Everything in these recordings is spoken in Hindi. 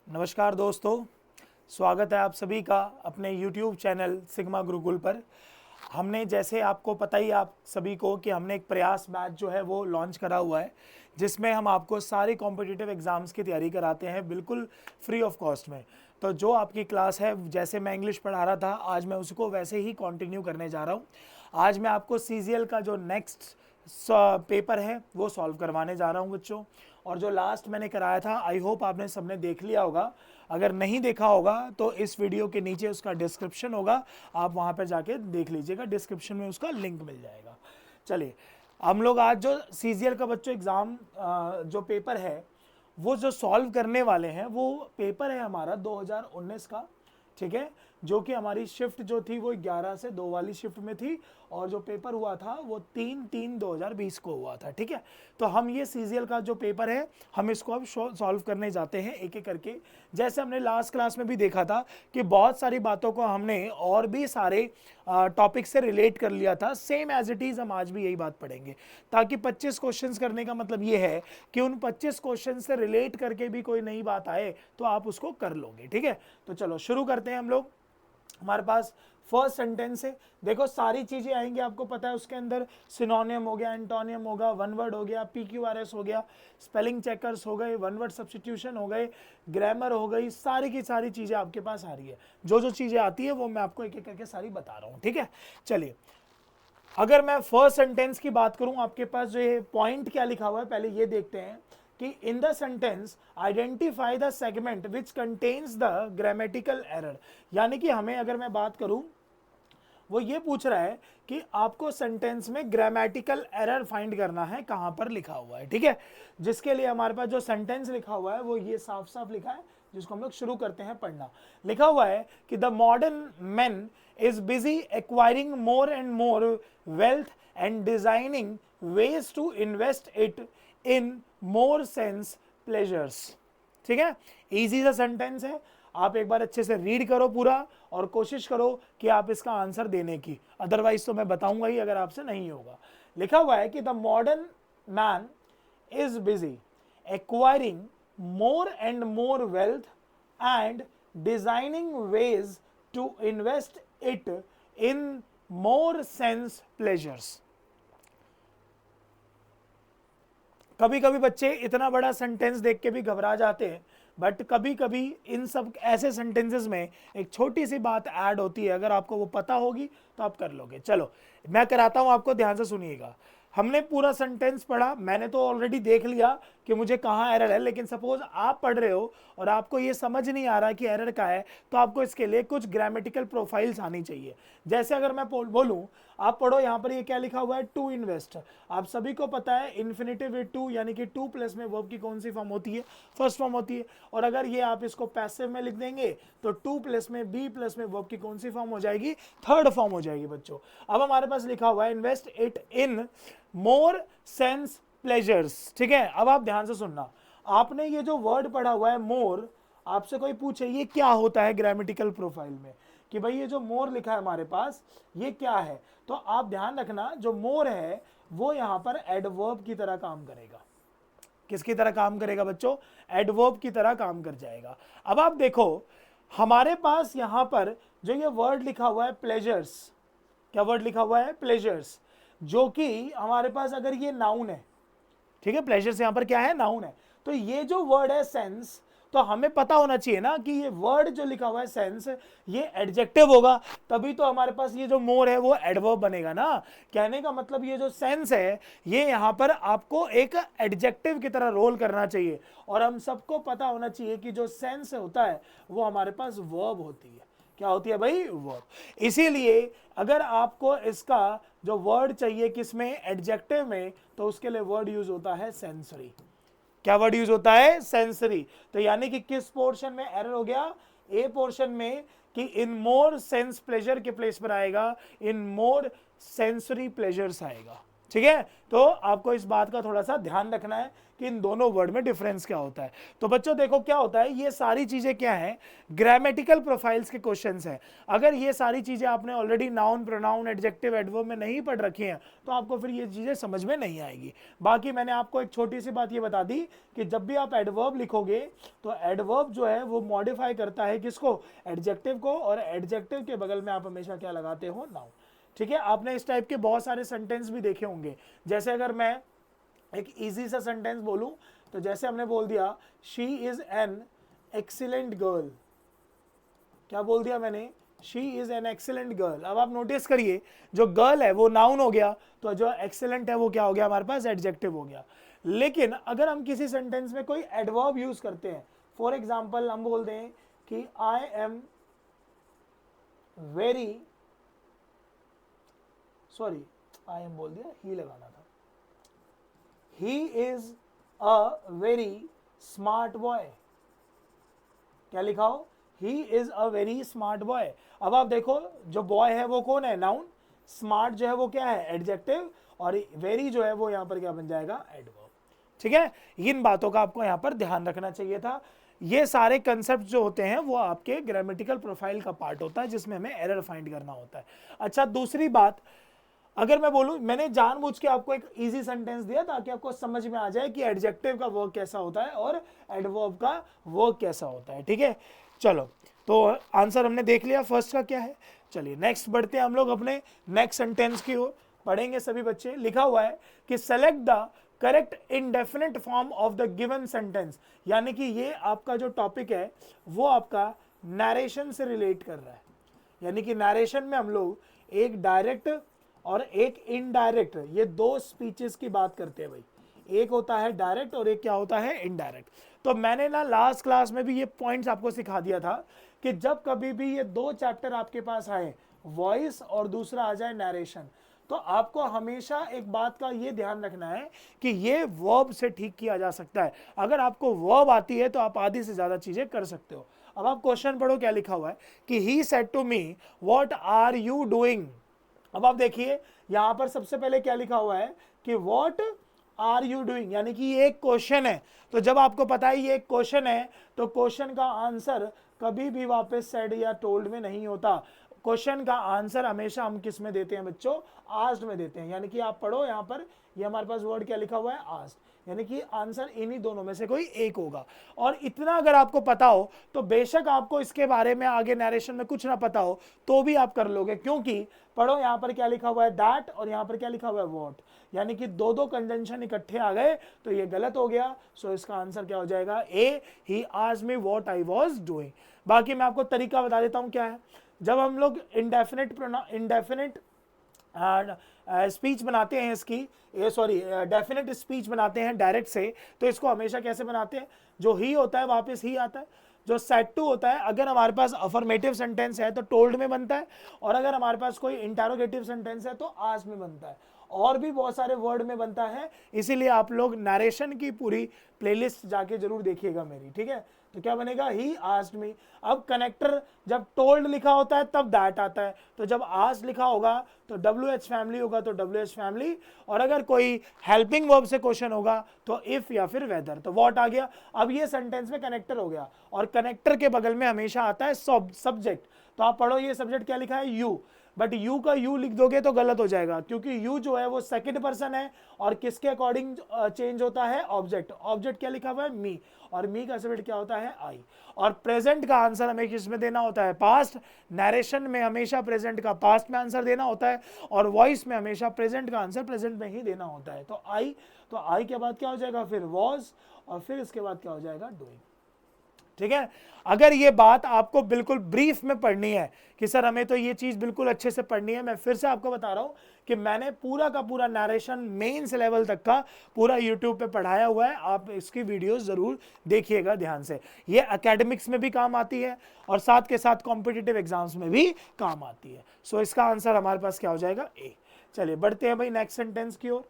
नमस्कार दोस्तों, स्वागत है आप सभी का अपने YouTube चैनल सिग्मा गुरुकुल पर। हमने जैसे आपको पता ही आप सभी को कि हमने एक प्रयास बैच जो है वो लॉन्च करा हुआ है, जिसमें हम आपको सारे कॉम्पिटिटिव एग्ज़ाम्स की तैयारी कराते हैं बिल्कुल फ्री ऑफ कॉस्ट में। तो जो आपकी क्लास है, जैसे मैं इंग्लिश पढ़ा रहा था, आज मैं उसको वैसे ही कंटिन्यू करने जा रहा हूँ। आज मैं आपको CGL का जो नेक्स्ट पेपर है वो सॉल्व करवाने जा रहा हूँ बच्चों। और जो लास्ट मैंने कराया था, आई होप आपने सबने देख लिया होगा। अगर नहीं देखा होगा तो इस वीडियो के नीचे उसका डिस्क्रिप्शन होगा, आप वहाँ पर जाके देख लीजिएगा, डिस्क्रिप्शन में उसका लिंक मिल जाएगा। चलिए, हम लोग आज जो CGL का बच्चों एग्ज़ाम जो पेपर है वो जो सॉल्व करने वाले हैं, वो पेपर है हमारा 2019 का, ठीक है। जो कि हमारी शिफ्ट जो थी वो 11 से 2 वाली शिफ्ट में थी, और जो पेपर हुआ था वो 3/3/2020 को हुआ था, ठीक है। तो हम ये CGL का जो पेपर है, हम इसको अब सॉल्व करने जाते हैं एक एक करके। जैसे हमने लास्ट क्लास में भी देखा था कि बहुत सारी बातों को हमने और भी सारे टॉपिक से रिलेट कर लिया था, सेम एज इट इज़ हम आज भी यही बात पढ़ेंगे, ताकि 25 क्वेश्चंस करने का मतलब ये है कि उन 25 क्वेश्चन से रिलेट करके भी कोई नई बात आए तो आप उसको कर लोगे, ठीक है। तो चलो शुरू करते हैं हम लोग। हमारे पास फर्स्ट सेंटेंस है, देखो सारी चीजें आएंगी, आपको पता है उसके अंदर सिनोनियम हो गया, एंटोनियम होगा, वन वर्ड हो गया, PQRS हो गया, स्पेलिंग चेकर्स हो गए, वन वर्ड सब्स्टिट्यूशन हो गए, ग्रामर हो गई, सारी की सारी चीजें आपके पास आ रही है। जो जो चीजें आती है वो मैं आपको एक एक करके सारी बता रहा हूं, ठीक है। चलिए, अगर मैं फर्स्ट सेंटेंस की बात करूं, आपके पास जो ये पॉइंट क्या लिखा हुआ है पहले ये देखते हैं कि इन the sentence identify the segment which contains the grammatical error. यानी कि हमें, अगर मैं बात करूं, वो ये पूछ रहा है कि आपको सेंटेंस में ग्रामेटिकल एरर फाइंड करना है, कहां पर लिखा हुआ है, ठीक है। जिसके लिए हमारे पास जो सेंटेंस लिखा हुआ है वो ये साफ साफ लिखा है, जिसको हम लोग शुरू करते हैं पढ़ना। लिखा हुआ है कि the modern man is busy acquiring more and more wealth and designing ways to invest it in more sense pleasures, ठीक है। इजी सा सेंटेंस है, आप एक बार अच्छे से रीड करो पूरा और कोशिश करो कि आप इसका आंसर देने की, अदरवाइज तो मैं बताऊंगा ही अगर आपसे नहीं होगा। लिखा हुआ है कि the modern man is busy acquiring more and more wealth and designing ways to invest it in more sense pleasures। कभी कभी बच्चे इतना बड़ा सेंटेंस देख के भी घबरा जाते हैं, बट कभी कभी इन सब ऐसे सेंटेंसेस में एक छोटी सी बात ऐड होती है, अगर आपको वो पता होगी तो आप कर लोगे। चलो मैं कराता हूं आपको, ध्यान से सुनिएगा। हमने पूरा सेंटेंस पढ़ा, मैंने तो ऑलरेडी देख लिया कि मुझे कहाँ एरर है, लेकिन सपोज आप पढ़ रहे हो और आपको ये समझ नहीं आ रहा कि एरर का है, तो आपको इसके लिए कुछ ग्रामेटिकल प्रोफाइल्स आनी चाहिए। जैसे अगर मैं बोलूं, आप पढ़ो, यहाँ पर ये क्या लिखा हुआ है, टू इन्वेस्ट। आप सभी को पता है इन्फिनिटिव विद टू, यानी कि टू प्लस में वर्ब की कौन सी फॉर्म होती है, फर्स्ट फॉर्म होती है। और अगर ये आप इसको पैसिव में लिख देंगे तो टू प्लस में बी प्लस में वर्ब की कौन सी फॉर्म हो जाएगी, थर्ड फॉर्म हो जाएगी बच्चों। अब हमारे पास लिखा हुआ है invest it in more sense pleasures, ठीक है। अब आप ध्यान से सुनना, आपने ये जो वर्ड पढ़ा हुआ है मोर, आपसे कोई पूछे ये क्या होता है ग्रामेटिकल प्रोफाइल में, कि भाई ये जो मोर लिखा है हमारे पास ये क्या है, तो आप ध्यान रखना जो मोर है वो यहां पर एडवर्ब की तरह काम करेगा। किसकी तरह काम करेगा बच्चों, एडवर्ब की तरह काम कर जाएगा। अब आप देखो हमारे पास यहां पर जो ये वर्ड लिखा हुआ है प्लेजर्स, क्या वर्ड लिखा हुआ है, प्लेजर्स, जो कि हमारे पास अगर ये नाउन है, ठीक है, प्लेजर्स यहां पर क्या है, नाउन है। तो ये जो वर्ड है सेंस, तो हमें पता होना चाहिए ना कि ये वर्ड जो लिखा हुआ है सेंस, ये एडजेक्टिव होगा, तभी तो हमारे पास ये जो मोर है वो एडवर्ब बनेगा ना। कहने का मतलब ये जो सेंस है ये यहां पर आपको एक एडजेक्टिव की तरह रोल करना चाहिए, और हम सबको पता होना चाहिए कि जो सेंस होता है वो हमारे पास वर्ब होती है। क्या होती है भाई, वर्ब। इसीलिए अगर आपको इसका जो वर्ड चाहिए किसमें, एडजेक्टिव में, तो उसके लिए वर्ड यूज होता है सेंसरी। क्या वर्ड यूज होता है, सेंसरी। तो यानी कि किस पोर्शन में एरर हो गया, ए पोर्शन में, कि इन मोर सेंस प्लेजर के प्लेस पर आएगा इन मोर सेंसरी प्लेजर्स आएगा। ठीक है, तो आपको इस बात का थोड़ा सा ध्यान रखना है कि इन दोनों वर्ड में डिफरेंस क्या होता है। तो बच्चों देखो क्या होता है, ये सारी चीजें क्या हैं, ग्रामेटिकल प्रोफाइल्स के क्वेश्चंस हैं। अगर ये सारी चीजें आपने already noun, pronoun, adjective, adverb में नहीं पढ़ रखी हैं तो आपको फिर ये चीजें समझ में नहीं आएगी। बाकी मैंने आपको एक छोटी सी बात ये बता दी कि जब भी आप एडवर्ब लिखोगे तो एडवर्ब जो है वो मॉडिफाई करता है किसको, एडजेक्टिव को, और एडजेक्टिव के बगल में आप हमेशा क्या लगाते हो, नाउन। ठीक है, आपने इस टाइप के बहुत सारे सेंटेंस भी देखे होंगे। जैसे अगर मैं एक इजी सा सेंटेंस बोलूं तो जैसे हमने बोल दिया she is an excellent girl, क्या बोल दिया मैंने, she is an excellent girl. अब आप नोटिस करिए जो गर्ल है वो नाउन हो गया, तो जो एक्सीलेंट है वो क्या हो गया हमारे पास, एडजेक्टिव हो गया। लेकिन अगर हम किसी सेंटेंस में कोई एडवर्ब यूज करते हैं, फॉर एग्जाम्पल हम बोल दें कि I am very, sorry I am बोल दिया, ही लगाना था, he is a very smart boy, क्या लिखा हो, he is a very smart boy. अब आप देखो जो बॉय है वो कौन है, नाउन, स्मार्ट जो है वो क्या है, एडजेक्टिव, और वेरी जो है वो यहां पर क्या बन जाएगा, एडवर्ब। ठीक है, इन बातों का आपको यहां पर ध्यान रखना चाहिए था। ये सारे कंसेप्ट जो होते हैं वो आपके ग्रामेटिकल प्रोफाइल का पार्ट होता है जिसमें हमें एरर फाइंड करना होता है। अच्छा, दूसरी बात, अगर मैं बोलूं, मैंने जानबूझ के आपको एक इजी सेंटेंस दिया ताकि आपको समझ में आ जाए कि एडजेक्टिव का वर्क कैसा होता है और एडवर्ब का वर्क कैसा होता है। ठीक है, चलो, तो आंसर हमने देख लिया फर्स्ट का क्या है। चलिए नेक्स्ट बढ़ते हैं हम लोग अपने नेक्स्ट सेंटेंस की ओर, पढ़ेंगे सभी बच्चे। लिखा हुआ है कि select the correct indefinite form of the given sentence, यानी कि ये आपका जो टॉपिक है वो आपका नरेशन से रिलेट कर रहा है। यानी कि नरेशन में हम लोग एक डायरेक्ट और एक इनडायरेक्ट, ये दो स्पीचेस की बात करते हैं भाई। एक होता है डायरेक्ट और एक क्या होता है, इनडायरेक्ट। तो मैंने ना लास्ट क्लास में भी ये पॉइंट्स आपको सिखा दिया था कि जब कभी भी ये दो चैप्टर आपके पास आए, वॉइस और दूसरा आ जाए नरेशन, तो आपको हमेशा एक बात का ये ध्यान रखना है कि ये वर्ब से ठीक किया जा सकता है। अगर आपको वर्ब आती है तो आप आधी से ज्यादा चीजें कर सकते हो। अब आप क्वेश्चन पढ़ो, क्या लिखा हुआ है कि he said to me what are you doing. अब आप देखिए यहां पर सबसे पहले क्या लिखा हुआ है कि व्हाट आर यू डूइंग, यानी कि ये एक क्वेश्चन है। तो जब आपको पता है ये एक क्वेश्चन है तो क्वेश्चन का आंसर कभी भी वापस सेड या टोल्ड में नहीं होता। क्वेश्चन का आंसर हमेशा हम किस में देते हैं बच्चों, आस्क्ड में देते हैं। यानी कि आप पढ़ो यहां पर, ये हमारे पास वर्ड क्या लिखा हुआ है, आस्क्ड, यानी कि आंसर इन्हीं दोनों में से कोई एक होगा। और इतना अगर आपको पता हो तो बेशक आपको इसके बारे में आगे नरेशन में कुछ ना पता हो तो भी आप कर लोगे, क्योंकि पढ़ो यहां पर क्या लिखा हुआ है, दैट, और यहां पर क्या लिखा हुआ है, व्हाट, यानी कि दो दो कंजंक्शन इकट्ठे आ गए तो ये गलत हो गया। सो इसका आंसर क्या हो जाएगा, uh, he asked me what I was doing. बाकी मैं आपको तरीका बता देता हूं क्या है। जब हम लोग इंडेफिनिट स्पीच बनाते हैं इसकी, सॉरी डेफिनेट स्पीच बनाते हैं डायरेक्ट से, तो इसको हमेशा कैसे बनाते हैं, जो ही होता है वापस ही आता है। जो सेड टू होता है, अगर हमारे पास अफर्मेटिव सेंटेंस है तो टोल्ड में बनता है, और अगर हमारे पास कोई इंटरोगेटिव सेंटेंस है तो आस्क्ड में बनता है, और भी बहुत सारे वर्ड में बनता है। इसीलिए आप लोग नरेशन की पूरी प्लेलिस्ट जाके जरूर देखिएगा मेरी, ठीक है। तो क्या बनेगा, ही आस्क्ड मी। अब कनेक्टर जब टोल्ड लिखा होता है तब दैट आता है, तो जब आस्क्ड लिखा होगा तो WH फैमिली होगा तो WH फैमिली, और अगर कोई हेल्पिंग वर्ब से क्वेश्चन होगा तो इफ या फिर वेदर, तो व्हाट आ गया। अब ये सेंटेंस में कनेक्टर हो गया, और कनेक्टर के बगल में हमेशा आता है सब्जेक्ट। तो आप पढ़ो ये सब्जेक्ट क्या लिखा है, यू, बट यू का यू लिख दोगे तो गलत हो जाएगा, क्योंकि यू जो है वो सेकंड पर्सन है, और किसके अकॉर्डिंग चेंज होता है, ऑब्जेक्ट। ऑब्जेक्ट क्या लिखा हुआ है, मी, और मी का सब्जेक्ट क्या होता है, आई। और प्रेजेंट का आंसर हमें किसमें देना होता है, पास्ट। नरेशन में हमेशा प्रेजेंट का पास्ट में आंसर देना होता है, और वॉइस में हमेशा प्रेजेंट का आंसर प्रेजेंट में ही देना होता है। तो आई के बाद क्या हो जाएगा, फिर वॉज, और फिर इसके बाद क्या हो जाएगा, डूइंग। ठीक है, अगर ये बात आपको बिल्कुल ब्रीफ में पढ़नी है कि सर हमें तो ये चीज बिल्कुल अच्छे से पढ़नी है, मैं फिर से आपको बता रहा हूं कि मैंने पूरा का पूरा नरेशन मेंस लेवल तक का पूरा यूट्यूब पे पढ़ाया हुआ है। आप इसकी वीडियोस जरूर देखिएगा ध्यान से। ये एकेडमिक्स में भी काम आती है और साथ के साथ कॉम्पिटिटिव एग्जाम्स में भी काम आती है। सो इसका आंसर हमारे पास क्या हो जाएगा, ए। चलिए बढ़ते हैं भाई नेक्स्ट सेंटेंस की ओर।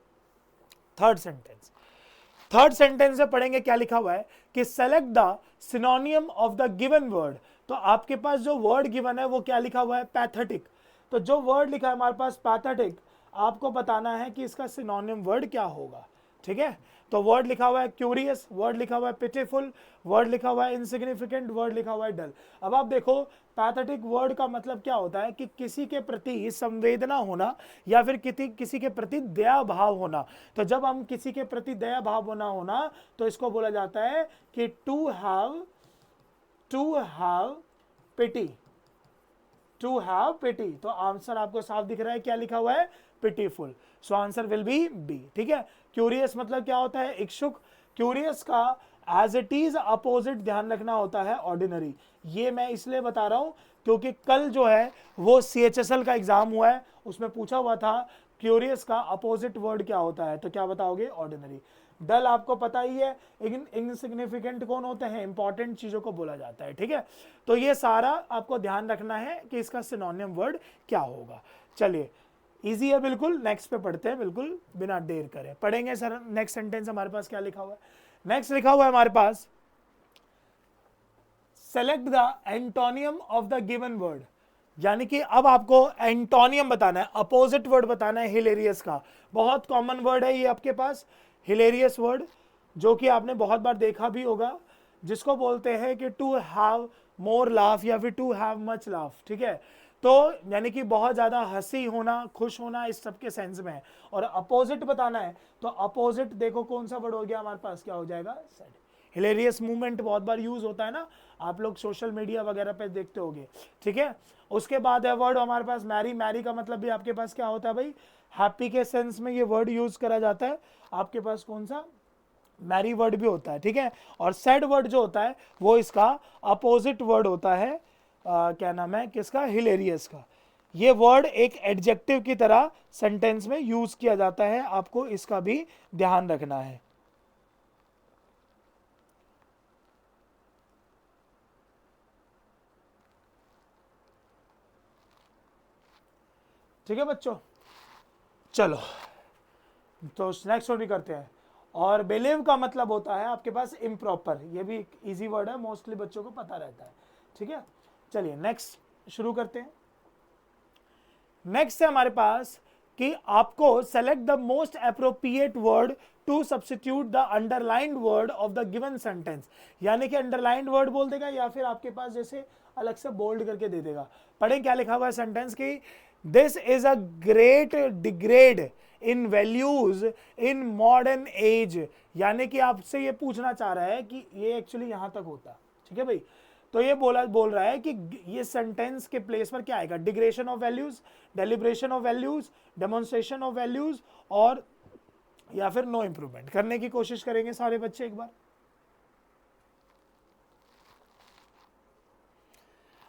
थर्ड सेंटेंस में पढ़ेंगे क्या लिखा हुआ है कि select the सिनोनियम of the given word. तो आपके पास जो वर्ड गिवन है वो क्या लिखा हुआ है, पैथेटिक। तो जो वर्ड लिखा है हमारे पास पैथेटिक, आपको बताना है कि इसका सिनोनिम वर्ड क्या होगा, ठीक है। तो वर्ड लिखा हुआ है क्यूरियस, वर्ड लिखा हुआ है पिटीफुल, वर्ड लिखा हुआ है इनसिग्निफिकेंट, वर्ड लिखा हुआ है डल। अब आप देखो पैथेटिक वर्ड का मतलब क्या होता है कि किसी के प्रति संवेदना होना या फिर किसी के प्रति दया भाव होना। तो जब हम किसी के प्रति दया भाव होना तो इसको बोला जाता है कि to have pity, to have pity. तो आंसर आपको साफ दिख रहा है, क्या लिखा हुआ है, pitiful. So answer will be B, ठीक है। क्यूरियस मतलब क्या होता है, इच्छुक। क्यूरियस का एज इट इज अपोजिट ध्यान रखना होता है ऑर्डिनरी। ये मैं इसलिए बता रहा हूं क्योंकि कल जो है वो CHSL का एग्जाम हुआ है, उसमें पूछा हुआ था क्यूरियस का अपोजिट वर्ड क्या होता है, तो क्या बताओगे, ऑर्डिनरी। डल आपको पता ही है, इनसिग्निफिकेंट कौन होते हैं, इंपॉर्टेंट चीजों को बोला जाता है, ठीक है। तो ये सारा आपको ध्यान रखना है कि इसका सिनोनिम वर्ड क्या होगा। चलिए इजी है बिल्कुल, नेक्स्ट पे पढ़ते हैं बिल्कुल बिना देर करे। पढ़ेंगे सर नेक्स्ट सेंटेंस हमारे पास क्या लिखा हुआ है। नेक्स्ट लिखा हुआ है हमारे पास, select the antonym of the given word. यानी कि अब आपको एंटोनियम बताना है, अपोजिट वर्ड बताना है हिलेरियस का। बहुत कॉमन वर्ड है ये आपके पास, हिलेरियस वर्ड, जो कि आपने बहुत बार देखा भी होगा, जिसको बोलते हैं कि टू हैव मोर लाफ या फिर टू हैव मच लाफ, ठीक है। तो यानी कि बहुत ज्यादा हंसी होना, खुश होना, इस सब के सेंस में है। और अपोजिट बताना है तो अपोजिट देखो कौन सा वर्ड हो गया हमारे पास, क्या हो जाएगा, सैड। हिलेरियस मूवमेंट बहुत बार यूज होता है ना, आप लोग सोशल मीडिया वगैरह पे देखते होंगे, ठीक है। उसके बाद है वर्ड हमारे पास मैरी। मैरी का मतलब भी आपके पास क्या होता है भाई, हैप्पी के सेंस में ये वर्ड यूज करा जाता है। आपके पास कौन सा, मैरी वर्ड भी होता है, ठीक है। और सैड वर्ड जो होता है वो इसका अपोजिट वर्ड होता है, क्या नाम है किसका, हिलेरियस का। ये वर्ड एक एडजेक्टिव की तरह सेंटेंस में यूज किया जाता है, आपको इसका भी ध्यान रखना है। ठीक है बच्चों, चलो तो नेक्स्ट वर्ड भी करते हैं। और बिलीव का मतलब होता है आपके पास इम्प्रॉपर। ये भी एक इजी वर्ड है, मोस्टली बच्चों को पता रहता है, ठीक है। चलिए नेक्स्ट शुरू करते हैं। नेक्स्ट है हमारे पास कि आपको select the most appropriate word to substitute the underlined word of the given sentence. यानी कि अंडरलाइंड वर्ड बोल देगा या फिर आपके पास जैसे अलग से बोल्ड करके दे देगा। पढ़ें क्या लिखा हुआ है सेंटेंस की, this is a great degrade in values in modern as. यानी कि आपसे ये पूछना चाह रहा है कि ये एक्चुअली यहां तक होता, ठीक है भाई। तो ये बोल रहा है कि ये सेंटेंस के प्लेस पर क्या आएगा, digression of values, deliberation of values, demonstration of values, और या फिर नो इंप्रूवमेंट। करने की कोशिश करेंगे सारे बच्चे एक बार।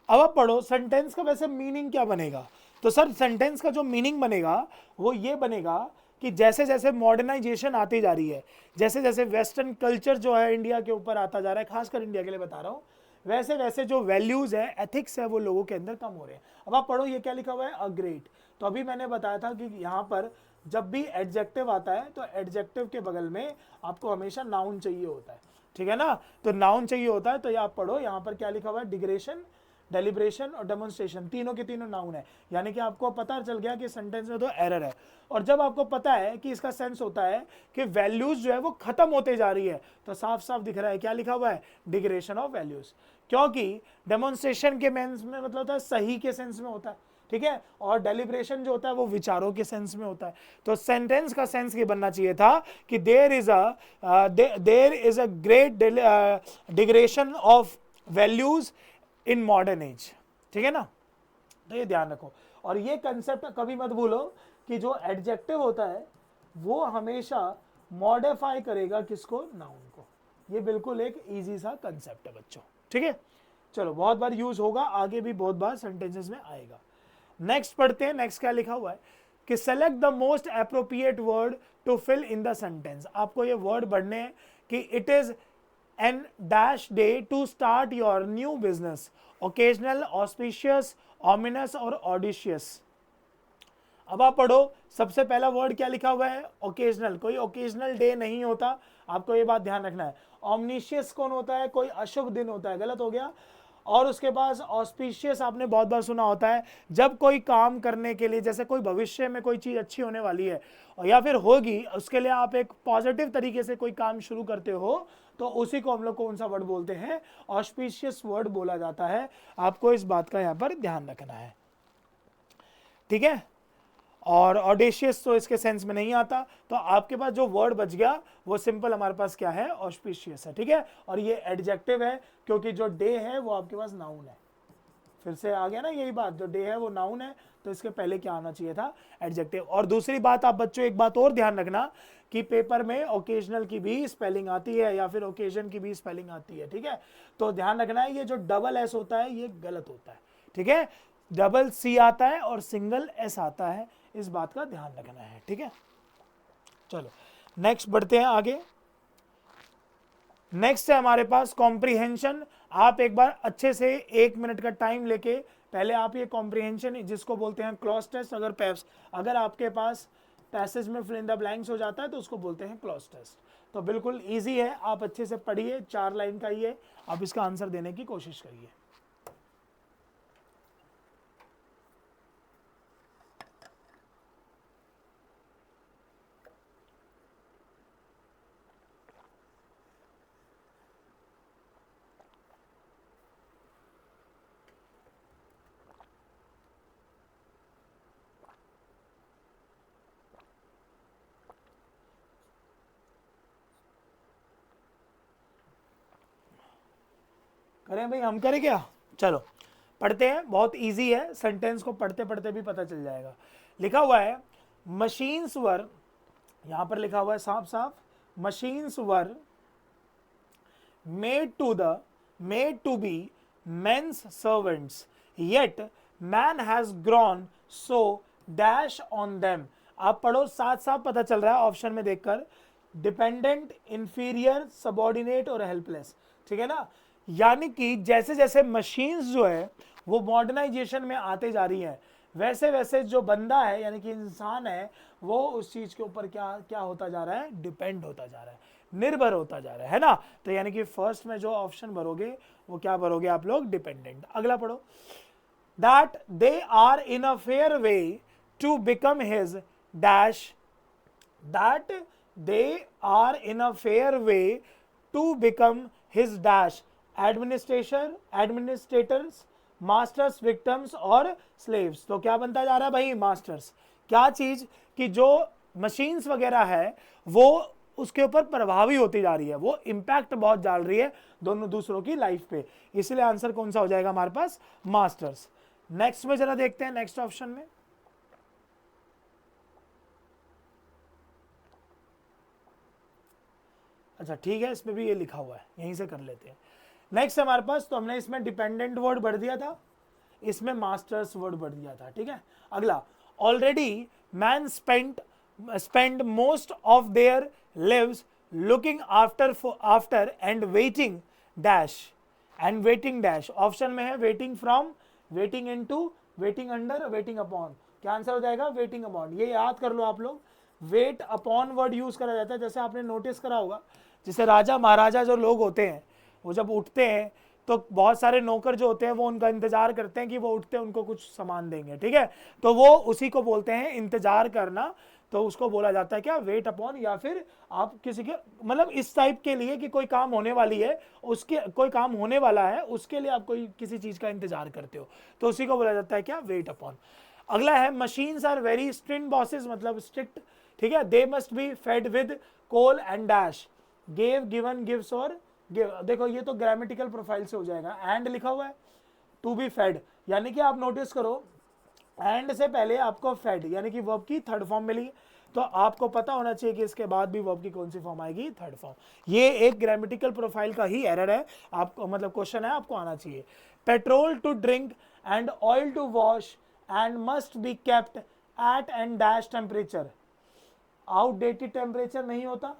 अब आप पढ़ो सेंटेंस का वैसे मीनिंग क्या बनेगा। तो सर सेंटेंस का जो मीनिंग बनेगा वो ये बनेगा कि जैसे जैसे मॉडर्नाइजेशन आती जा रही है, जैसे जैसे वेस्टर्न कल्चर जो है इंडिया के ऊपर आता जा रहा है, खासकर इंडिया के लिए बता रहा हूँ, वैसे वैसे जो वैल्यूज है, एथिक्स है, वो लोगों के अंदर कम हो रहे हैं। अब आप पढ़ो ये क्या लिखा हुआ है, अ ग्रेट। तो अभी मैंने बताया था कि यहाँ पर जब भी एडजेक्टिव आता है तो एडजेक्टिव के बगल में आपको हमेशा नाउन चाहिए होता है, ठीक है ना। तो नाउन चाहिए होता है, तो ये आप पढ़ो यहाँ पर क्या लिखा हुआ है, डिग्रेशन, डेलिब्रेशन और डेमोन्स्ट्रेशन, तीनों के तीनों नाउन है। यानी कि आपको पता चल गया कि सेंटेंस में तो एरर है। और जब आपको पता है कि इसका सेंस होता है कि वैल्यूज जो है वो खत्म होते जा रही है, तो साफ साफ दिख रहा है क्या लिखा हुआ है, डिग्रेशन ऑफ वैल्यूज। क्योंकि डेमोन्स्ट्रेशन के मेंस में मतलब होता है सही के सेंस में होता है, ठीक है। और डेलिब्रेशन जो होता है वो विचारों के सेंस में होता है। तो सेंटेंस का सेंस ये बनना चाहिए था कि there is a great digression of values in modern age, ठीक है ना। तो ये ध्यान रखो। और ये कंसेप्ट कभी मत भूलो कि जो एडजेक्टिव होता है वो हमेशा मॉडिफाई करेगा किसको, नाउन को। ये बिल्कुल एक इजी सा कंसेप्ट है बच्चों, ठीक है। चलो बहुत बार यूज होगा, आगे भी बहुत बार सेंटेंसेस में आएगा। नेक्स्ट पढ़ते हैं। नेक्स्ट क्या लिखा हुआ है कि select the most appropriate word to fill in the sentence. आपको ये वर्ड पढ़ने हैं कि it is an dash day to start your new business, occasional, auspicious, ominous और ऑडिशियस। अब आप पढ़ो, सबसे पहला वर्ड क्या लिखा हुआ है, ओकेजनल। कोई ओकेजनल डे नहीं होता, आपको ये बात ध्यान रखना है। ऑमनिशियस कौन होता है, कोई अशुभ दिन होता है, गलत हो गया। और उसके बाद ऑस्पिशियस आपने बहुत बार सुना होता है, जब कोई काम करने के लिए, जैसे कोई भविष्य में कोई चीज़ अच्छी होने वाली है और या फिर होगी, उसके लिए आप एक पॉजिटिव तरीके से कोई काम शुरू करते हो, तो उसी को हम लोग कौन सा वर्ड बोलते हैं, ऑस्पिशियस वर्ड बोला जाता है। आपको इस बात का यहाँ पर ध्यान रखना है, ठीक है। और ऑडेशियस तो इसके सेंस में नहीं आता, तो आपके पास जो वर्ड बच गया वो सिंपल हमारे पास क्या है, ऑस्पिशियस है, ठीक है। और ये एडजेक्टिव है, क्योंकि जो डे है वो आपके पास नाउन है। फिर से आ गया ना यही बात, जो डे है वो नाउन है, तो इसके पहले क्या आना चाहिए था, एडजेक्टिव। और दूसरी बात आप बच्चों एक बात और ध्यान रखना कि पेपर में ओकेजनल की भी स्पेलिंग आती है या फिर ओकेजन की भी स्पेलिंग आती है, ठीक है। तो ध्यान रखना है, ये जो डबल एस होता है ये गलत होता है, ठीक है। डबल सी आता है और सिंगल एस आता है, इस बात का ध्यान रखना है, ठीक है। चलो नेक्स्ट बढ़ते हैं आगे। नेक्स्ट है हमारे पास कॉम्प्रिहेंशन। आप एक बार अच्छे से 1 मिनट का टाइम लेके पहले आप ये कॉम्प्रिहेंशन, जिसको बोलते हैं क्लॉज टेस्ट, अगर आपके पास पैसेज में फिल इन द ब्लैंक्स हो जाता है तो उसको बोलते हैं क्लॉज टेस्ट। तो बिल्कुल इजी है, आप अच्छे से पढ़िए, 4 लाइन का ही है, आप इसका आंसर देने की कोशिश करिए। करें भाई, हम करें क्या? चलो पढ़ते हैं, बहुत इजी है, सेंटेंस को पढ़ते पढ़ते भी पता चल जाएगा। लिखा हुआ है मशीन्स वर, यहां पर लिखा हुआ है साफ साफ, machines were made to be men's servants, yet man has grown so dash on them। आप पढ़ो, साथ साथ पता चल रहा है ऑप्शन में देखकर, डिपेंडेंट, इंफीरियर, सबॉर्डिनेट और हेल्पलेस, ठीक है ना। यानी कि जैसे जैसे मशीन्स जो है वो मॉडर्नाइजेशन में आते जा रही है, वैसे वैसे जो बंदा है यानी कि इंसान है वो उस चीज के ऊपर क्या क्या होता जा रहा है, डिपेंड होता जा रहा है, निर्भर होता जा रहा है ना। तो यानी कि फर्स्ट में जो ऑप्शन भरोगे वो क्या भरोगे आप लोग, डिपेंडेंट। अगला पढ़ो, that they are in a fair way to become his dash, that they are in a fair way to become his dash, administrators, masters, victims और स्लेव्स। तो क्या बनता जा रहा है भाई, मास्टर्स। क्या चीज कि जो मशीन्स वगैरह है वो उसके ऊपर प्रभावी होती जा रही है, वो इंपैक्ट बहुत डाल रही है दोनों दूसरों की लाइफ पे, इसलिए आंसर कौन सा हो जाएगा हमारे पास, मास्टर्स। नेक्स्ट में जरा देखते हैं, नेक्स्ट ऑप्शन में अच्छा ठीक है, इसमें भी ये लिखा हुआ है, यहीं से कर लेते हैं। नेक्स्ट हमारे पास, तो हमने इसमें डिपेंडेंट वर्ड भर दिया था, इसमें मास्टर्स वर्ड भर दिया था, ठीक है। अगला, already man spend most of their lives looking after and waiting dash, and waiting dash option में है waiting from, waiting into, waiting under, waiting upon। क्या आंसर हो जाएगा, waiting upon। ये याद कर लो आप लोग, wait upon वर्ड यूज करा जाता है, जैसे आपने नोटिस करा होगा, जैसे राजा महाराजा जो लोग होते हैं वो जब उठते हैं तो बहुत सारे नौकर जो होते हैं वो उनका इंतजार करते हैं कि वो उठते हैं उनको कुछ सामान देंगे, ठीक है। तो वो उसी को बोलते हैं इंतजार करना, तो उसको बोला जाता है क्या, वेट अपॉन। या फिर आप किसी के मतलब इस टाइप के लिए कि कोई काम होने वाली है, उसके कोई काम होने वाला है उसके लिए आप कोई किसी चीज का इंतजार करते हो, तो उसी को बोला जाता है क्या, वेट अपॉन। अगला है machines are very strict bosses, मतलब स्ट्रिक्ट, ठीक है। They must be fed with coal and dash, gave, given, gives और गिव। देखो ये तो ग्रामेटिकल प्रोफाइल से हो जाएगा, एंड लिखा हुआ है, टू बी फेड, यानी कि आप नोटिस करो एंड से पहले आपको फेड यानी कि वर्ब की थर्ड फॉर्म मिली, तो आपको पता होना चाहिए कि इसके बाद भी वर्ब की कौन सी फॉर्म आएगी, थर्ड फॉर्म। ये एक ग्रामेटिकल प्रोफाइल का ही एरर है, आपको मतलब क्वेश्चन है, आपको आना चाहिए। Petrol to drink and oil to wash and must be kept at and dash temperature, outdated temperature नहीं होता,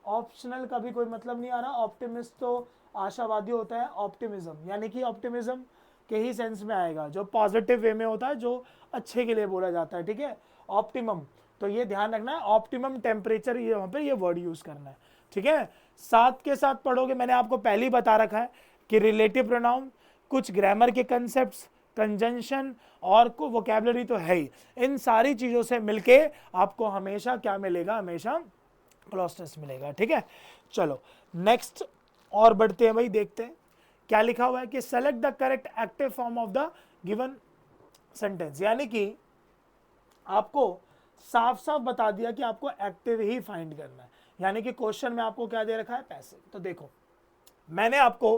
ऑप्शनल का भी कोई मतलब नहीं आ रहा। ऑप्टिमिस्ट तो आशावादी होता है, ऑप्टिमिज्म यानी कि ऑप्टिमिज्म के ही सेंस में आएगा, जो पॉजिटिव वे में होता है, जो अच्छे के लिए बोला जाता है, ठीक है। ऑप्टिमम, तो ये ध्यान रखना है, ऑप्टिमम टेम्परेचर ये वहां पे ये वर्ड यूज करना है, ठीक है। साथ के साथ पढ़ोगे, मैंने आपको पहले ही बता रखा है कि रिलेटिव प्रोनाउन कुछ ग्रामर के कंसेप्ट्स, कंजंक्शन और को वोकैबुलरी तो है ही। इन सारी चीज़ों से मिलके आपको हमेशा क्या मिलेगा, हमेशा क्लॉस्टर्स मिलेगा। ठीक है, चलो नेक्स्ट और बढ़ते हैं भाई, देखते हैं क्या लिखा हुआ है कि select the correct active form of the given sentence, यानी कि आपको साफ साफ बता दिया कि आपको एक्टिव ही फाइंड करना है। यानी कि क्वेश्चन में आपको क्या दे रखा है, पैसिव। तो देखो मैंने आपको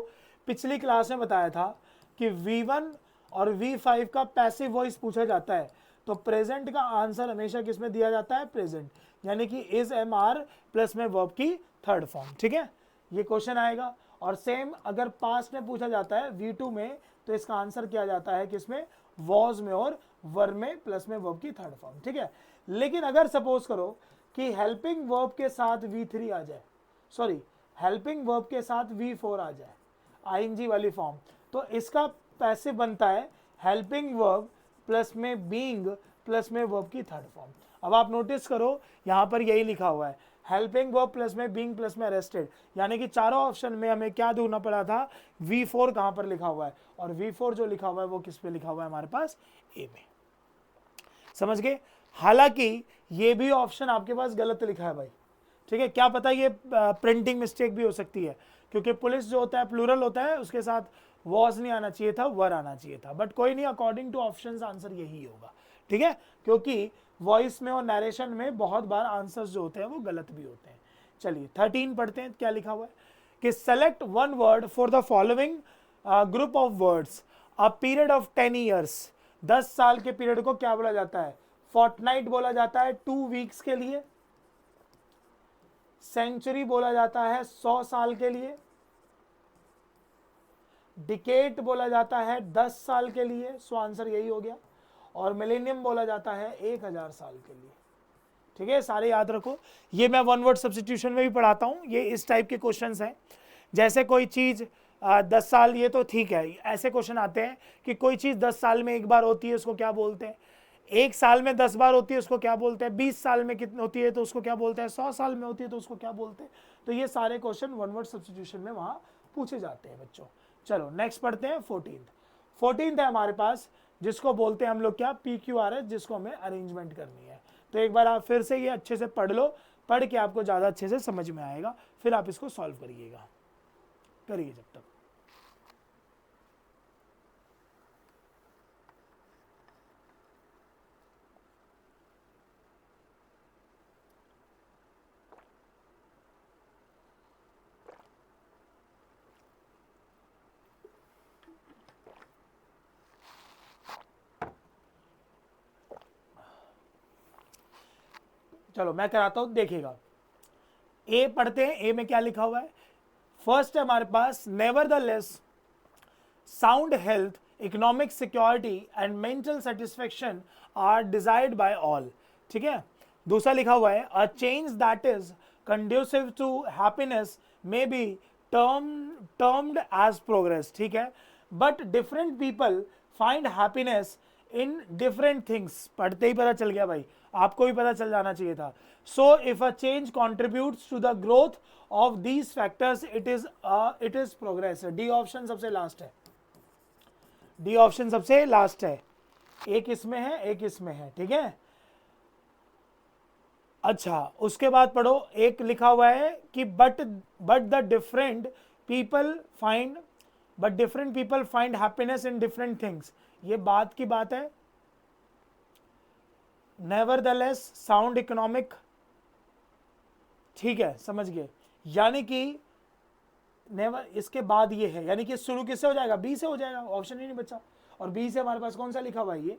पिछली क्लास में बताया था कि V1 और V5 का पैसिव वॉइस पूछा जाता है तो प्रेजेंट का आंसर हमेशा किसमें दिया जाता है, प्रेजेंट, यानी कि इज MR प्लस में वर्ब की थर्ड फॉर्म। ठीक है, ये क्वेश्चन आएगा। और सेम अगर पास्ट में पूछा जाता है V2 में तो इसका आंसर किया जाता है किसमें, वॉज में और वर में प्लस में वर्ब की थर्ड फॉर्म। ठीक है, लेकिन अगर सपोज करो कि हेल्पिंग वर्ब के साथ V3 आ जाए, सॉरी हेल्पिंग वर्ब के साथ V4 आ जाए, ING वाली फॉर्म, तो इसका पैसिव बनता है हेल्पिंग वर्ब प्लस में बीइंग प्लस में वर्ब की थर्ड फॉर्म। अब आप नोटिस करो यहां पर यही लिखा हुआ है, हेल्पिंग वर्ब प्लस में बीइंग प्लस में अरेस्टेड, यानी कि चारों ऑप्शन में हमें क्या ढूंढना पड़ा था, V4 कहां पर लिखा हुआ है, और V4 जो लिखा हुआ है वो किस पे लिखा हुआ है हमारे पास, ए में। समझ गए। हालांकि ये भी ऑप्शन आपके पास गलत लिखा है भाई। ठीक है, क्या पता ये प्रिंटिंग मिस्टेक भी हो सकती है, क्योंकि पुलिस जो होता है प्लूरल होता है, उसके साथ वॉज नहीं आना चाहिए था, वर आना चाहिए था, बट कोई नहीं, अकॉर्डिंग टू ऑप्शंस आंसर यही होगा। ठीक है, क्योंकि वॉइस में और नरेशन में बहुत बार आंसर्स जो होते हैं वो गलत भी होते हैं। चलिए 13 पढ़ते हैं, क्या लिखा हुआ है कि select one word for the following group of words, a period of 10 years, 10 साल के पीरियड को क्या बोला जाता है, फोर्टनाइट बोला जाता है 2 वीक्स के लिए, सेंचुरी बोला जाता है 100 साल के लिए, डिकेट बोला जाता है 10 साल के लिए, सो आंसर यही हो गया, और मिलेनियम बोला जाता है 1000 साल के लिए। ठीक है, सारे याद रखो, ये मैं वन वर्ड सब्स्टिट्यूशन में भी पढ़ाता हूँ, ये इस टाइप के क्वेश्चंस हैं। जैसे कोई चीज़ 10 साल, ये तो ठीक है, ऐसे क्वेश्चन आते हैं कि कोई चीज़ 10 साल में एक बार होती है उसको क्या बोलते हैं, 1 साल में 10 बार होती है उसको क्या बोलते हैं, 20 साल में कितनी होती है तो उसको क्या बोलते हैं, 100 साल में होती है तो उसको क्या बोलते हैं। तो ये सारे क्वेश्चन वन वर्ड सब्स्टिट्यूशन में वहाँ पूछे जाते हैं बच्चों। चलो नेक्स्ट पढ़ते हैं 14th है हमारे पास, जिसको बोलते हैं हम लोग क्या, PQRS, जिसको हमें अरेंजमेंट करनी है। तो एक बार आप फिर से ये अच्छे से पढ़ लो, पढ़ के आपको ज़्यादा अच्छे से समझ में आएगा, फिर आप इसको सॉल्व करिए जब तक। चलो मैं कराता हूं, देखिएगा। ए पढ़ते हैं, ए में क्या लिखा हुआ है। फर्स्ट है हमारे पास, nevertheless sound health, economic security and mental satisfaction are desired by all. ठीक है, दूसरा लिखा हुआ है, a change that is conducive to happiness may be termed as progress. ठीक है, but different people find happiness in different things. पढ़ते ही पता चल गया भाई, आपको भी पता चल जाना चाहिए था। So if a change contributes to the growth of these factors it is progress. D option सबसे लास्ट है, डी ऑप्शन सबसे लास्ट है, एक इसमें है एक इसमें है। ठीक है, अच्छा उसके बाद पढ़ो, एक लिखा हुआ है कि but different people find happiness in different things. ये बात की बात है। नेवरदलेस साउंड इकोनॉमिक, ठीक है समझ गए, यानी कि नेवर इसके बाद ये है, यानी कि शुरू किससे हो जाएगा, बी से हो जाएगा, ऑप्शन ही नहीं बचा। और बी से हमारे पास कौन सा लिखा हुआ है ये,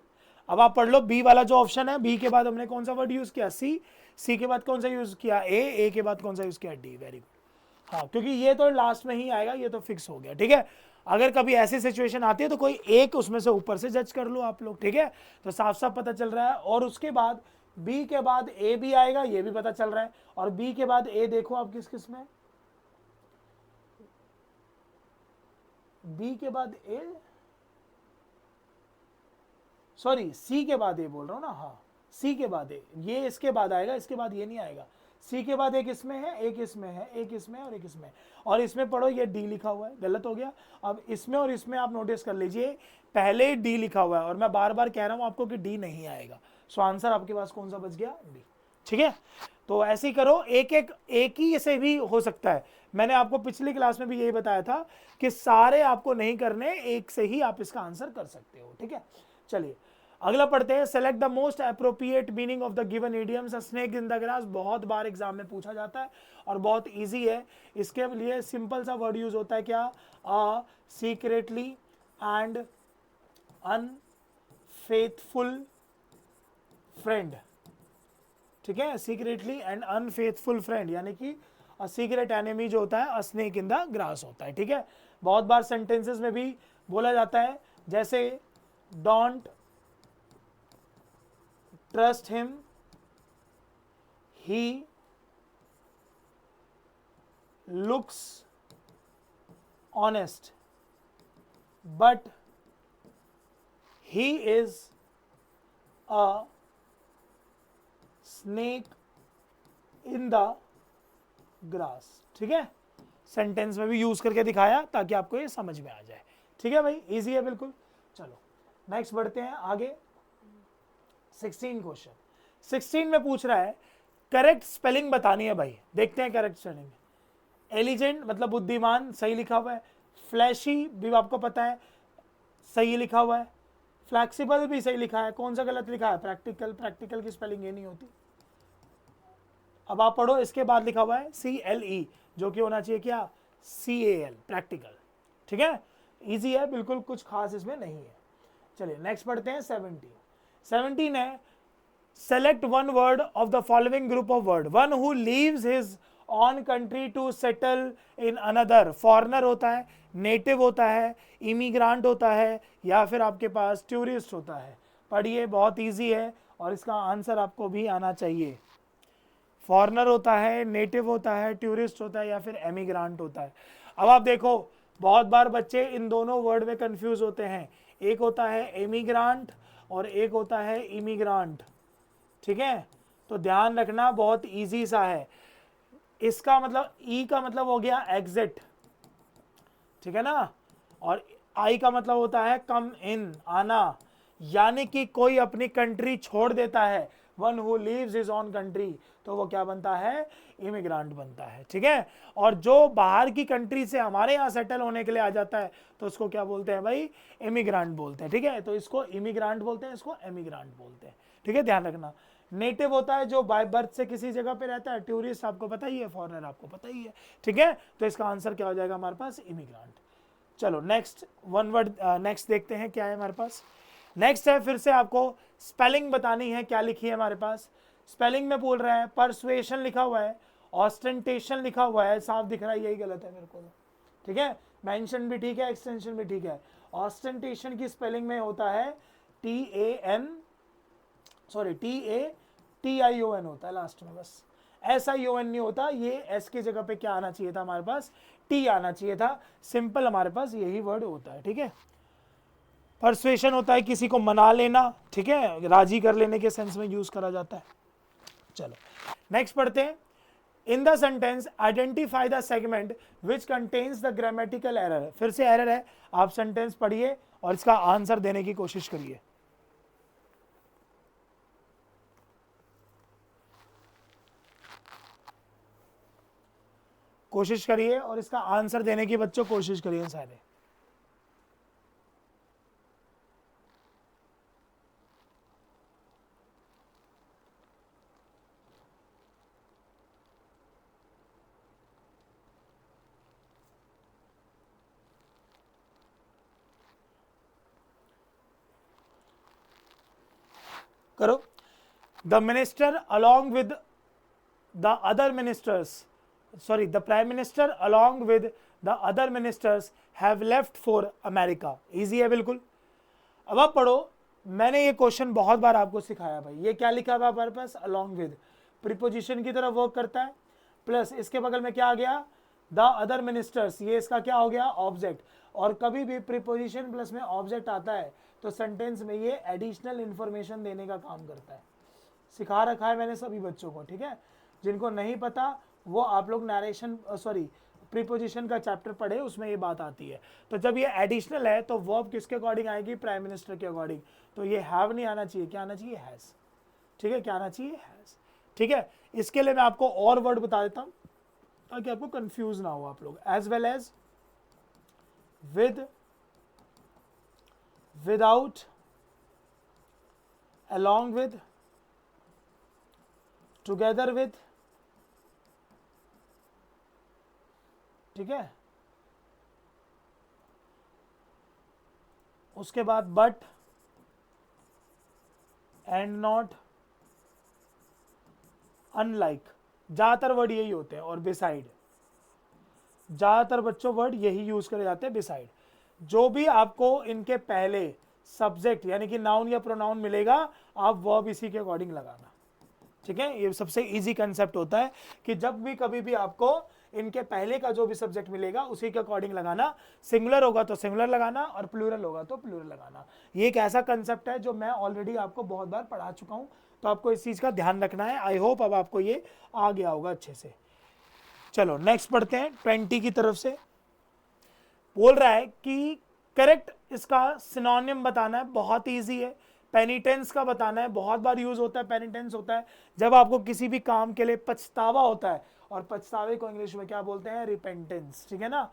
अब आप पढ़ लो, बी वाला जो ऑप्शन है, बी के बाद हमने कौन सा वर्ड यूज किया, सी के बाद कौन सा यूज किया, ए के बाद कौन सा यूज किया, डी। Very good. हाँ, क्योंकि ये तो लास्ट में ही आएगा, ये तो फिक्स हो गया। ठीक है, अगर कभी ऐसी सिचुएशन आती है तो कोई एक उसमें से ऊपर से जज कर लो आप लोग। ठीक है, तो साफ साफ पता चल रहा है। और उसके बाद बी के बाद ए भी आएगा, ये भी पता चल रहा है। और बी के बाद ए देखो आप किस किस में, बी के बाद ए, सॉरी सी के बाद ए बोल रहा हूं ना, हाँ सी के बाद ए, ये इसके बाद आएगा, इसके बाद ये नहीं आएगा, सी के बाद एक इसमें है, एक इसमें है, एक इसमें और एक इसमें, और इसमें पढ़ो ये डी लिखा हुआ है, गलत हो गया। अब इसमें और इसमें आप नोटिस कर लीजिए पहले डी लिखा हुआ है और मैं बार बार कह रहा हूं आपको कि डी नहीं आएगा। सो आंसर आपके पास कौन सा बच गया? डी। ठीक है, तो ऐसे ही करो, एक ही से भी हो सकता है। मैंने आपको पिछली क्लास में भी यही बताया था कि सारे आपको नहीं करने, एक से ही आप इसका आंसर कर सकते हो। ठीक है, चलिए अगला पढ़ते हैं। Select the most appropriate meaning of the given idioms. Snake in the grass बहुत बार एग्जाम में पूछा जाता है और बहुत इजी है। इसके लिए सिंपल सा वर्ड यूज होता है क्या? Secretly and unfaithful friend. ठीक है, सीक्रेटली एंड अनफेथफुल फ्रेंड, यानी कि सीक्रेट एनिमी जो होता है स्नेक इन द ग्रास होता है। ठीक है, बहुत बार सेंटेंसेस में भी बोला जाता है, जैसे don't trust him, he looks honest but he is a snake in the grass. ठीक है, सेंटेंस में भी यूज करके दिखाया ताकि आपको ये समझ में आ जाए। ठीक है भाई, इजी है बिल्कुल। चलो नेक्स्ट बढ़ते हैं आगे। 16 क्वेश्चन 16 में पूछ रहा है करेक्ट स्पेलिंग बतानी है भाई। देखते हैं करेक्ट स्पेलिंग। एलिजेंट मतलब बुद्धिमान, सही लिखा हुआ है। फ्लैशी भी आपको पता है, सही लिखा हुआ है। फ्लैक्सिबल भी सही लिखा है। कौन सा गलत लिखा है? प्रैक्टिकल। प्रैक्टिकल की स्पेलिंग ये नहीं होती। अब आप पढ़ो, इसके बाद लिखा हुआ है CLE, जो कि होना चाहिए क्या? CAL, practical. ठीक है, इजी है बिल्कुल, कुछ खास इसमें नहीं है। चलिए नेक्स्ट पढ़ते हैं। 17 है select one word of the following group of word. One who leaves his own country to settle in another. Foreigner होता है, नेटिव होता है, इमिग्रांट होता है, या फिर आपके पास टूरिस्ट होता है। पढ़िए, बहुत इजी है और इसका आंसर आपको भी आना चाहिए। फॉरेनर होता है, नेटिव होता है, टूरिस्ट होता है, या फिर एमिग्रांट होता है। अब आप देखो, बहुत बार बच्चे इन दोनों वर्ड में कंफ्यूज होते हैं। एक होता है एमिग्रांट और एक होता है इमिग्रांट। ठीक है, तो ध्यान रखना, बहुत इजी सा है। इसका मतलब ई का मतलब हो गया एग्जिट, ठीक है ना, और आई का मतलब होता है कम इन, आना, यानी कि कोई अपनी कंट्री छोड़ देता है। One who leaves his own country, तो वो क्या बनता है? इमिग्रांट बनता है। ठीक है, और जो बाहर की कंट्री से हमारे यहाँ सेटल होने के लिए आ जाता है तो उसको क्या बोलते हैं भाई? इमिग्रांट बोलते हैं। ठीक है, तो इसको इमिग्रांट बोलते हैं, इसको एमिग्रांट बोलते हैं। ठीक है, ध्यान रखना। नेटिव होता है जो बाय बर्थ से किसी जगह पे रहता है। टूरिस्ट आपको पता ही है, फॉरेनर आपको पता ही है। ठीक है, तो इसका आंसर क्या हो जाएगा हमारे पास? इमिग्रांट। चलो नेक्स्ट वन वर्ड नेक्स्ट देखते हैं क्या है हमारे पास। नेक्स्ट है, फिर से आपको स्पेलिंग बतानी है। क्या लिखी है हमारे पास? स्पेलिंग में बोल रहा है परसुएशन लिखा हुआ है, ऑस्टेंटेशन लिखा हुआ है, साफ दिख रहा है, यही गलत है मेरे को। ठीक है, मेंशन भी ठीक है, एक्सटेंशन भी ठीक है। ऑस्टेंटेशन की स्पेलिंग में होता है TATION होता है लास्ट में, बस SION नहीं होता। ये S की जगह पे क्या आना चाहिए था हमारे पास? T आना चाहिए था। सिंपल हमारे पास यही वर्ड होता है। ठीक है, परसुएशन होता है किसी को मना लेना, ठीक है, राजी कर लेने के सेंस में यूज करा जाता है। चलो नेक्स्ट पढ़ते हैं। इन the sentence identify the segment which contains the grammatical error. फिर से एरर है, आप सेंटेंस पढ़िए और इसका आंसर देने की कोशिश करिए। कोशिश करिए और इसका आंसर देने की बच्चों कोशिश करिए सारे। करो। The minister along with the other ministers, sorry, the prime minister along with the other ministers have left for America। Easy है बिल्कुल। अब आप पढ़ो, मैंने ये क्वेश्चन बहुत बार आपको सिखाया भाई। ये क्या लिखा हुआ हमारे पास? along with, प्रीपोजिशन की तरह वर्क करता है, प्लस इसके बगल में क्या आ गया? द अदर मिनिस्टर्स, ये इसका क्या हो गया? ऑब्जेक्ट। और कभी भी प्रीपोजिशन प्लस में ऑब्जेक्ट आता है तो सेंटेंस में ये एडिशनल इंफॉर्मेशन देने का काम करता है। सिखा रखा है मैंने सभी बच्चों को। ठीक है, जिनको नहीं पता वो आप लोग नरेशन प्रीपोजिशन का चैप्टर पढ़े, उसमें ये बात आती है। तो जब ये एडिशनल है तो वर्ब किसके अकॉर्डिंग आएगी, प्राइम मिनिस्टर के अकॉर्डिंग। तो ये हैव नहीं आना चाहिए, क्या आना चाहिए, हैज। ठीक है, क्या आना चाहिए, हैज। ठीक है, इसके लिए मैं आपको और वर्ड बता देता हूं ताकि आपको कंफ्यूज ना हो आप लोग। As well as, with, without, along with, together with, ठीक है। उसके बाद बट, एंड नॉट, अनलाइक, ज्यादातर वर्ड यही होते हैं, और बिसाइड, ज्यादातर बच्चों वर्ड यही यूज करे जाते हैं, बिसाइड। जो भी आपको इनके पहले सब्जेक्ट यानी कि नाउन या प्रोनाउन मिलेगा, आप वर्ब इसी के अकॉर्डिंग लगाना। ठीक है, ये सबसे इजी कंसेप्ट होता है कि जब भी कभी भी आपको इनके पहले का जो भी सब्जेक्ट मिलेगा उसी के अकॉर्डिंग लगाना। सिंगुलर होगा तो सिंगुलर लगाना और प्लूरल होगा तो प्लूरल लगाना। ये एक ऐसा कंसेप्ट है जो मैं ऑलरेडी आपको बहुत बार पढ़ा चुका हूं, तो आपको इस चीज का ध्यान रखना है। आई होप अब आपको ये आ गया होगा अच्छे से। चलो नेक्स्ट पढ़ते हैं। 20 की तरफ से बोल रहा है कि करेक्ट इसका सिनोनिम बताना है, बहुत इजी है। पेनिटेंस का बताना है, बहुत बार यूज होता है। पेनिटेंस होता है जब आपको किसी भी काम के लिए पछतावा होता है, और पछतावे को इंग्लिश में क्या बोलते हैं, रिपेंटेंस। ठीक है ना,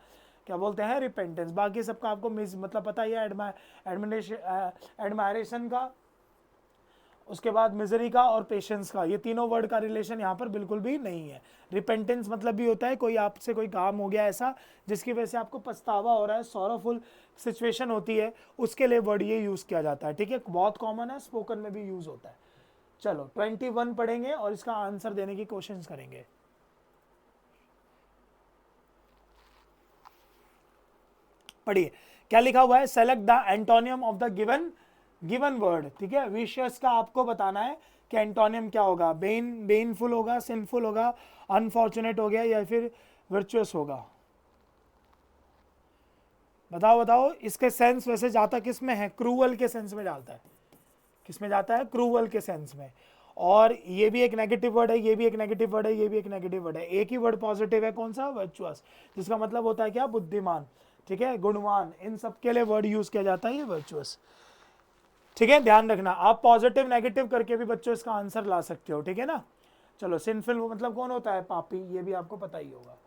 क्या बोलते हैं, रिपेंटेंस। बाकी सबका आपको मतलब पता ही है, एडमायरेशन का, उसके बाद मिजरी का और पेशेंस का, ये तीनों वर्ड का रिलेशन यहाँ पर बिल्कुल भी नहीं है। रिपेंटेंस मतलब भी होता है कोई आपसे कोई काम हो गया ऐसा जिसकी वजह से आपको पछतावा हो रहा है, सॉरोफुल सिचुएशन होती है, उसके लिए वर्ड ये यूज किया जाता है। ठीक है, बहुत कॉमन है, स्पोकन में भी यूज होता है। चलो 21 पढ़ेंगे और इसका आंसर देने की कोशिश करेंगे। पढ़िए क्या लिखा हुआ है, select the antonym of the given word. ठीक है, विशियस का आपको बताना है कि एंटोनियम क्या होगा। बेनफुल होगा, सिंफुल होगा, अनफॉर्चुनेट हो गया, या फिर वर्चुअस होगा। बताओ बताओ। इसके सेंस वैसे जाता किस में है, क्रूअल के सेंस में जाता है। किस में जाता है, क्रूअल के सेंस में। और ये भी एक नेगेटिव वर्ड है, ये भी एक नेगेटिव वर्ड है, ये भी एक नेगेटिव वर्ड है। एक ही वर्ड पॉजिटिव है, कौन सा, वर्चुअस, जिसका मतलब होता है क्या, बुद्धिमान। ठीक है, गुणवान, इन सब के लिए वर्ड यूज किया जाता है ये वर्चुअस। ठीक है, ध्यान रखना, आप पॉजिटिव नेगेटिव करके भी बच्चों इसका आंसर ला सकते हो। ठीक है ना। चलो सिंफुल मतलब कौन होता है, पापी, ये भी आपको पता ही होगा।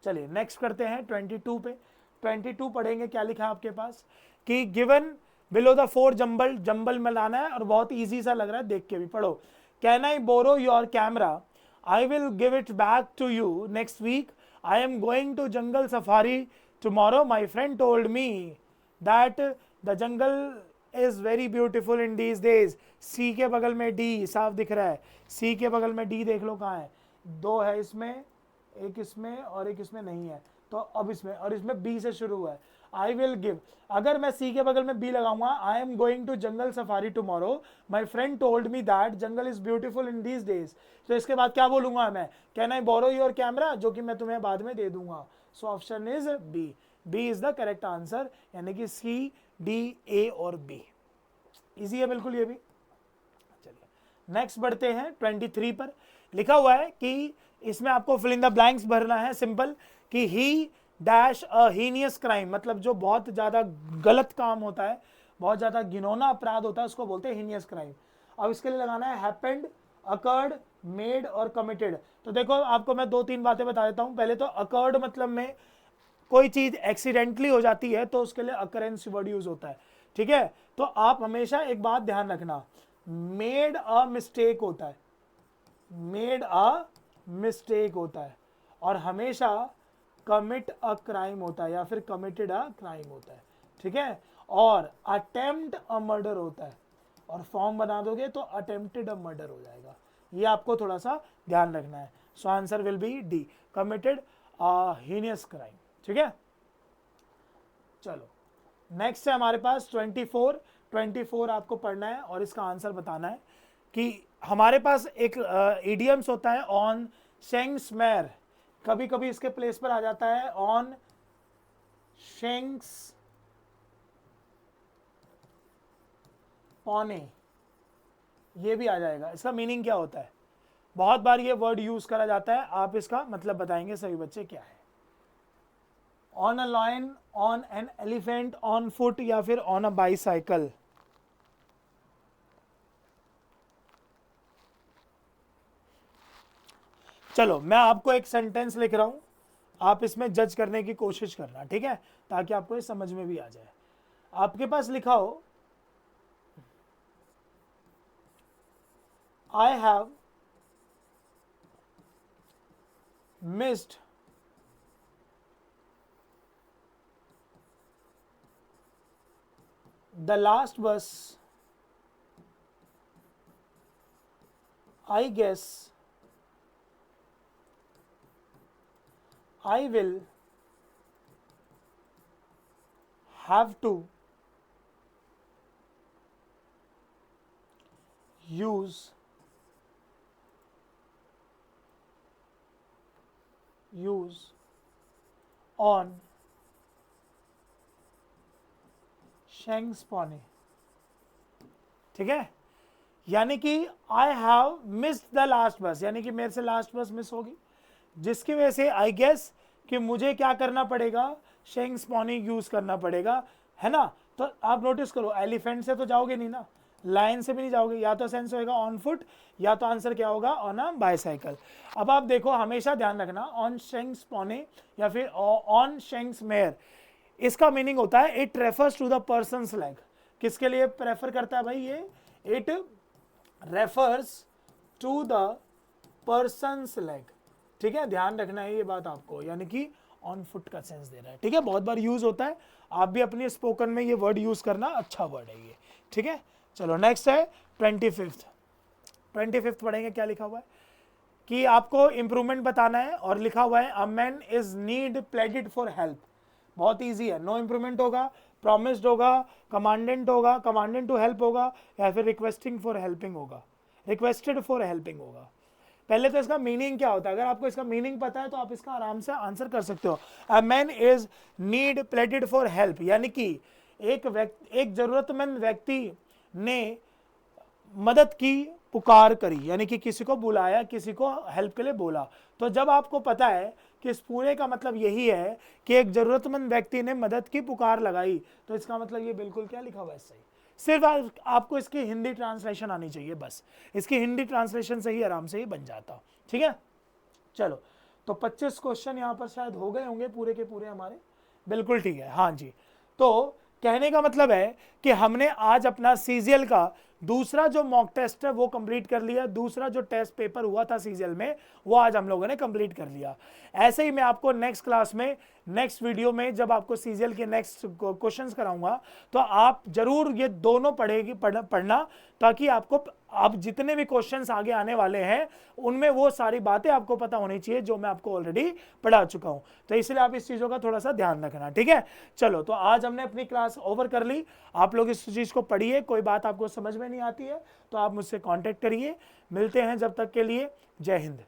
चलिए नेक्स्ट करते हैं 22 पे। 22 पढ़ेंगे, क्या लिखा है आपके पास कि given below the 4 jumble, jumble में लाना है और बहुत इजी सा लग रहा है, देख के भी पढ़ो। Can I borrow your camera, I will give it back to you next week, I am going to jungle safari tomorrow, my friend told me that the jungle is very beautiful in these days. C के बगल में डी साफ दिख रहा है, सी के बगल में डी देख लो कहाँ है, 2 है इसमें, एक इसमें और एक इसमें नहीं है, तो अब इसमें, और इसमें बी से शुरू हुआ है। आई विल गिव, अगर मैं सी के बगल में बी लगाऊंगा, I am going to jungle safari tomorrow, my friend told me that jungle is beautiful in these days. तो इसके बाद क्या बोलूंगा मैं, can I borrow your camera, जो कि मैं तुम्हें बाद में दे दूंगा। So option is B, B is the correct answer, यानी कि सी, डी, ए और बी। इजी है बिल्कुल ये भी। चलिए नेक्स्ट बढ़ते हैं 23 पर। लिखा हुआ है कि इसमें आपको फिल इन द ब्लैंक्स भरना है, सिंपल, कि ही डैश अ हीनियस क्राइम, मतलब जो बहुत ज्यादा गलत काम होता है, बहुत ज्यादा घिनौना अपराध होता है, उसको बोलते हैं हीनियस क्राइम। अब इसके लिए लगाना है हैपेंड, अकर्ड, मेड और कमिटेड। तो देखो आपको मैं 2-3 बातें बता देता हूं। पहले तो अकर्ड मतलब में कोई चीज एक्सीडेंटली हो जाती है तो उसके लिए अकरेंस वर्ड यूज होता है। ठीक है, तो आप हमेशा एक बात ध्यान रखना, मेड अ मिस्टेक होता है, मेड अ मिस्टेक होता है, और हमेशा कमिट अ क्राइम होता है या फिर कमिटेड अ क्राइम होता है। ठीक है, और अटेम्प्ट अ मर्डर होता है, और फॉर्म बना दोगे तो अटेम्प्टेड अ मर्डर हो जाएगा। ये आपको थोड़ा सा ध्यान रखना है। सो answer will B D, committed a heinous crime. ठीक है, चलो नेक्स्ट है हमारे पास 24 आपको पढ़ना है और इसका आंसर बताना है कि हमारे पास एक इडियम्स होता है ऑन शेंग्स मैर, कभी कभी इसके प्लेस पर आ जाता है ऑन शेंग्स पौने, ये भी आ जाएगा। इसका मीनिंग क्या होता है, बहुत बार ये वर्ड यूज करा जाता है, आप इसका मतलब बताएंगे सभी बच्चे क्या है। On a lion, on an elephant, on foot या फिर ऑन अ बाईसाइकिल। चलो मैं आपको एक सेंटेंस लिख रहा हूं, आप इसमें जज करने की कोशिश करना, ठीक है, ताकि आपको ये समझ में भी आ जाए। आपके पास लिखा हो I have missed the last bus, I guess I will have to use on Shanks Pony। ठीक है, यानी कि आई हैव मिस्ड द लास्ट बस, यानी कि मेरे से लास्ट बस मिस होगी, जिसकी वजह से आई गेस कि मुझे क्या करना पड़ेगा, शेंग्स पॉनी यूज करना पड़ेगा, है ना। तो आप नोटिस करो, एलिफेंट से तो जाओगे नहीं ना, लाइन से भी नहीं जाओगे, या तो सेंस होएगा ऑन फुट, या तो आंसर क्या होगा ऑन अ बाईसाइकिल। अब आप देखो, हमेशा ध्यान रखना, ऑन शेंग्स पॉनी या फिर ऑन शेंग्स मेयर, इसका मीनिंग होता है it refers to the person's leg. किसके लिए प्रेफर करता है भाई ये, it refers to the person's leg. ठीक है, ध्यान रखना है ये बात आपको, यानी कि ऑन फुट का सेंस दे रहा है। ठीक है, बहुत बार यूज होता है, आप भी अपनी स्पोकन में ये वर्ड यूज करना, अच्छा वर्ड है ये। ठीक है, चलो नेक्स्ट है 25th पढ़ेंगे। क्या लिखा हुआ है कि आपको इंप्रूवमेंट बताना है, और लिखा हुआ है a man is need प्लेडेड for help. बहुत इजी है, नो इंप्रूवमेंट होगा, प्रॉमिस्ड होगा, कमांडेंट होगा, कमांडेंट टू हेल्प होगा, या फिर रिक्वेस्टिंग फॉर हेल्पिंग होगा, रिक्वेस्टेड फॉर हेल्पिंग होगा। पहले तो इसका मीनिंग क्या होता है, अगर आपको इसका मीनिंग पता है तो आप इसका आराम से आंसर कर सकते हो। A man is need प्लेडेड for help, यानी कि एक जरूरतमंद व्यक्ति ने मदद की पुकार करी, यानी कि किसी को बुलाया, किसी को हेल्प के लिए बोला। तो जब आपको पता है कि इस पूरे का मतलब यही है कि एक जरूरतमंद व्यक्ति ने मदद की पुकार लगाई, तो इसका मतलब ये बिल्कुल क्या लिखा हुआ है सही। सिर्फ आपको इसकी हिंदी ट्रांसलेशन आनी चाहिए, बस इसकी हिंदी ट्रांसलेशन से ही आराम से ही बन जाता। ठीक है, चलो तो 25 क्वेश्चन यहाँ पर शायद हो गए होंगे पूरे के पूरे हमारे, बिल्कुल ठीक है, हाँ जी। तो कहने का मतलब है कि हमने आज अपना सीजीएल का दूसरा जो मॉक टेस्ट है वो कंप्लीट कर लिया, दूसरा जो टेस्ट पेपर हुआ था सीजीएल में वो आज हम लोगों ने कंप्लीट कर लिया। ऐसे ही मैं आपको नेक्स्ट क्लास में, नेक्स्ट वीडियो में जब आपको सीजीएल के नेक्स्ट क्वेश्चंस कराऊंगा, तो आप जरूर ये दोनों पढ़ना, ताकि आपको अब जितने भी क्वेश्चंस आगे आने वाले हैं उनमें वो सारी बातें आपको पता होनी चाहिए जो मैं आपको ऑलरेडी पढ़ा चुका हूं। तो इसलिए आप इस चीज़ों का थोड़ा सा ध्यान रखना। ठीक है, चलो तो आज हमने अपनी क्लास ओवर कर ली। आप लोग इस चीज़ को पढ़िए, कोई बात आपको समझ में नहीं आती है तो आप मुझसे कॉन्टेक्ट करिए। मिलते हैं, जब तक के लिए जय हिंद।